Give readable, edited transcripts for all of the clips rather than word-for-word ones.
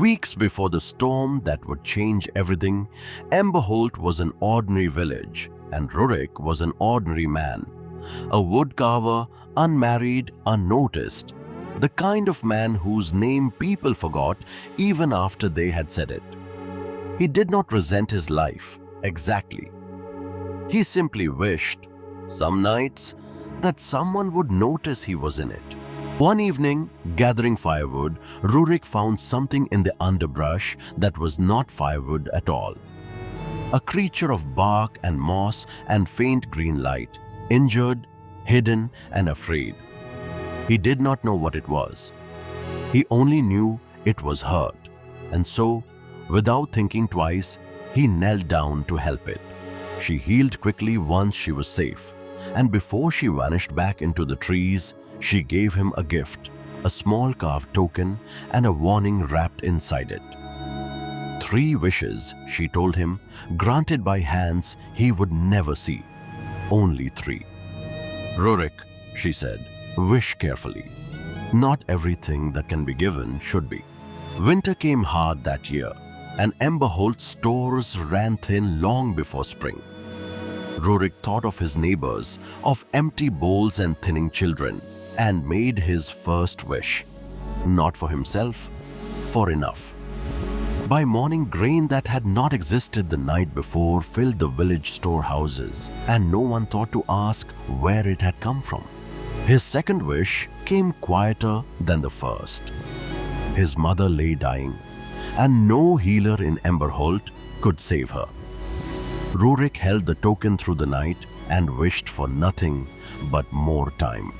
Weeks before the storm that would change everything, Emberholt was an ordinary village and Rurik was an ordinary man. A woodcarver, unmarried, unnoticed. The kind of man whose name people forgot even after they had said it. He did not resent his life, exactly. He simply wished, some nights, that someone would notice he was in it. One evening, gathering firewood, Rurik found something in the underbrush that was not firewood at all. A creature of bark and moss and faint green light, injured, hidden, and afraid. He did not know what it was. He only knew it was hurt, and so, without thinking twice, he knelt down to help it. She healed quickly once she was safe, and before she vanished back into the trees, she gave him a gift, a small carved token and a warning wrapped inside it. 3 wishes, she told him, granted by hands he would never see. Only 3. Rurik, she said, wish carefully. Not everything that can be given should be. Winter came hard that year, and Emberholt's stores ran thin long before spring. Rurik thought of his neighbors, of empty bowls and thinning children, and made his first wish. Not for himself, for enough. By morning, grain that had not existed the night before filled the village storehouses, and no one thought to ask where it had come from. His second wish came quieter than the first. His mother lay dying, and no healer in Emberholt could save her. Rurik held the token through the night and wished for nothing but more time.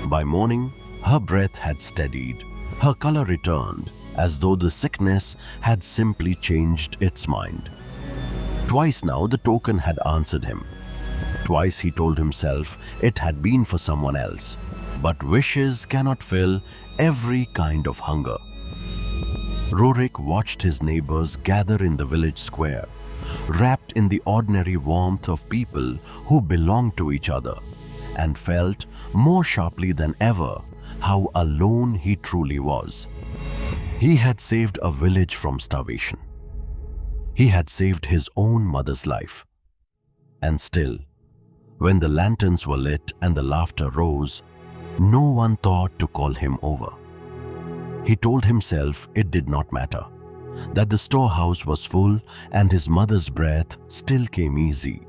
By morning, her breath had steadied, her color returned, as though the sickness had simply changed its mind. Twice now the token had answered him. Twice he told himself it had been for someone else. But wishes cannot fill every kind of hunger. Rurik watched his neighbors gather in the village square, wrapped in the ordinary warmth of people who belonged to each other, and felt more sharply than ever how alone he truly was. He had saved a village from starvation. He had saved his own mother's life. And still, when the lanterns were lit and the laughter rose, no one thought to call him over. He told himself it did not matter, that the storehouse was full and his mother's breath still came easy.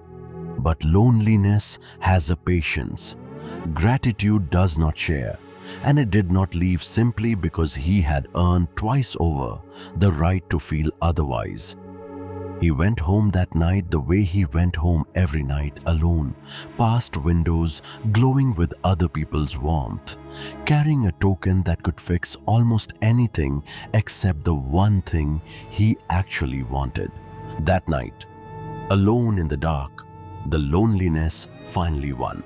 But loneliness has a patience. Gratitude does not share, and it did not leave simply because he had earned twice over the right to feel otherwise. He went home that night the way he went home every night alone, past windows glowing with other people's warmth, carrying a token that could fix almost anything except the one thing he actually wanted. That night, alone in the dark, the loneliness finally won.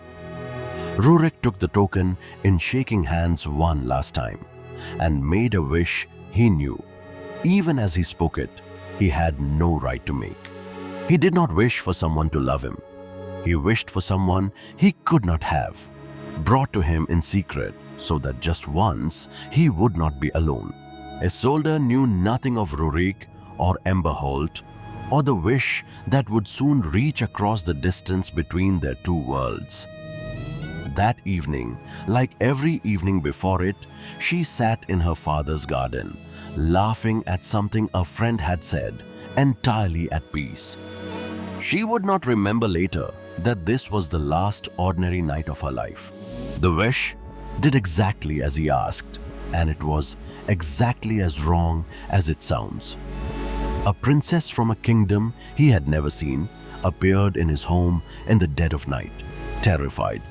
Rurik took the token in shaking hands one last time and made a wish he knew, even as he spoke it, he had no right to make. He did not wish for someone to love him. He wished for someone he could not have, brought to him in secret so that just once he would not be alone. Isolde knew nothing of Rurik or Emberholt or the wish that would soon reach across the distance between their two worlds. That evening, like every evening before it, she sat in her father's garden, laughing at something a friend had said, entirely at peace. She would not remember later that this was the last ordinary night of her life. The wish did exactly as he asked, and it was exactly as wrong as it sounds. A princess from a kingdom he had never seen appeared in his home in the dead of night, terrified,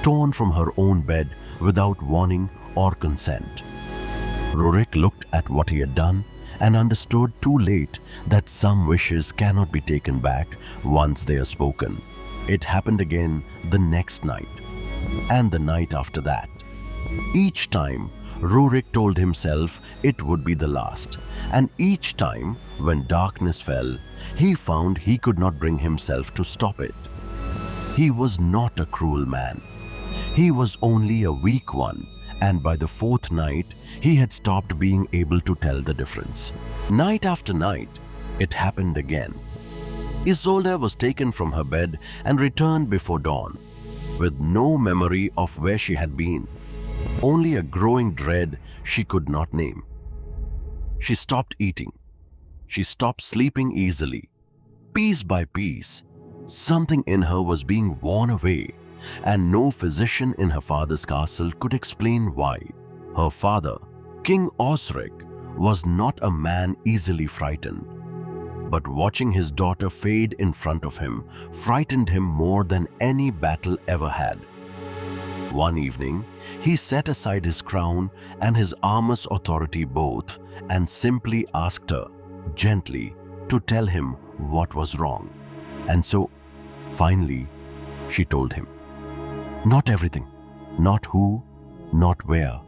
torn from her own bed without warning or consent. Rurik looked at what he had done and understood too late that some wishes cannot be taken back once they are spoken. It happened again the next night, and the night after that. Each time, Rurik told himself it would be the last, and each time, when darkness fell, he found he could not bring himself to stop it. He was not a cruel man. He was only a weak one, and by the fourth night, he had stopped being able to tell the difference. Night after night, it happened again. Isolde was taken from her bed and returned before dawn, with no memory of where she had been, only a growing dread she could not name. She stopped eating. She stopped sleeping easily. Piece by piece, something in her was being worn away, and no physician in her father's castle could explain why. Her father, King Osric, was not a man easily frightened, but watching his daughter fade in front of him frightened him more than any battle ever had. One evening, he set aside his crown and his armor's authority both and simply asked her, gently, to tell him what was wrong. And so, finally, she told him. Not everything, not who, not where,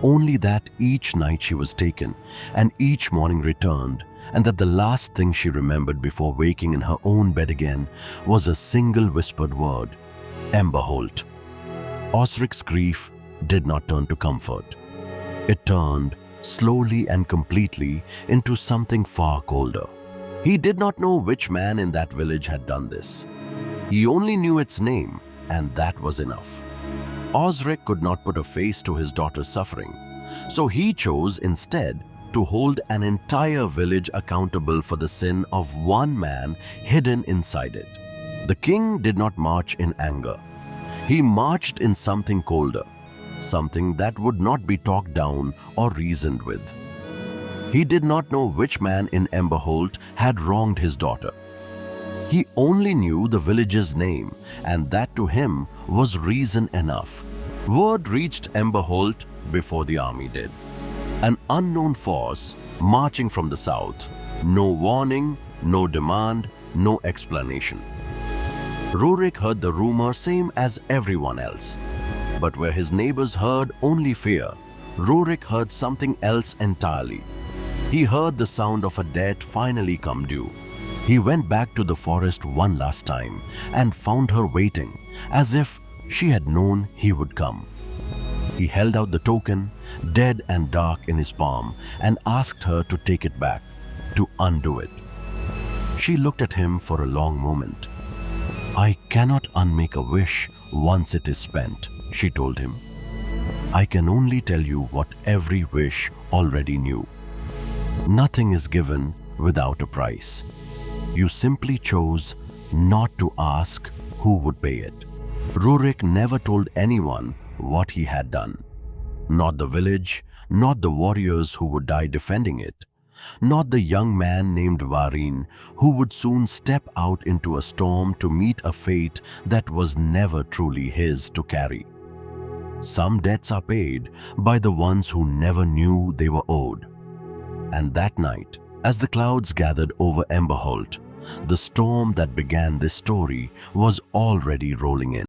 only that each night she was taken and each morning returned, and that the last thing she remembered before waking in her own bed again was a single whispered word, Emberholt. Osric's grief did not turn to comfort. It turned, slowly and completely, into something far colder. He did not know which man in that village had done this. He only knew its name, and that was enough. Osric could not put a face to his daughter's suffering, so he chose instead to hold an entire village accountable for the sin of one man hidden inside it. The king did not march in anger. He marched in something colder, something that would not be talked down or reasoned with. He did not know which man in Emberholt had wronged his daughter. He only knew the village's name, and that to him was reason enough. Word reached Emberholt before the army did. An unknown force marching from the south. No warning, no demand, no explanation. Rurik heard the rumor same as everyone else. But where his neighbors heard only fear, Rurik heard something else entirely. He heard the sound of a death finally come due. He went back to the forest one last time and found her waiting, as if she had known he would come. He held out the token, dead and dark in his palm, and asked her to take it back, to undo it. She looked at him for a long moment. I cannot unmake a wish once it is spent, she told him. I can only tell you what every wish already knew. Nothing is given without a price. You simply chose not to ask who would pay it. Rurik never told anyone what he had done. Not the village, not the warriors who would die defending it, not the young man named Varin who would soon step out into a storm to meet a fate that was never truly his to carry. Some debts are paid by the ones who never knew they were owed. And that night, as the clouds gathered over Emberholt, the storm that began this story was already rolling in.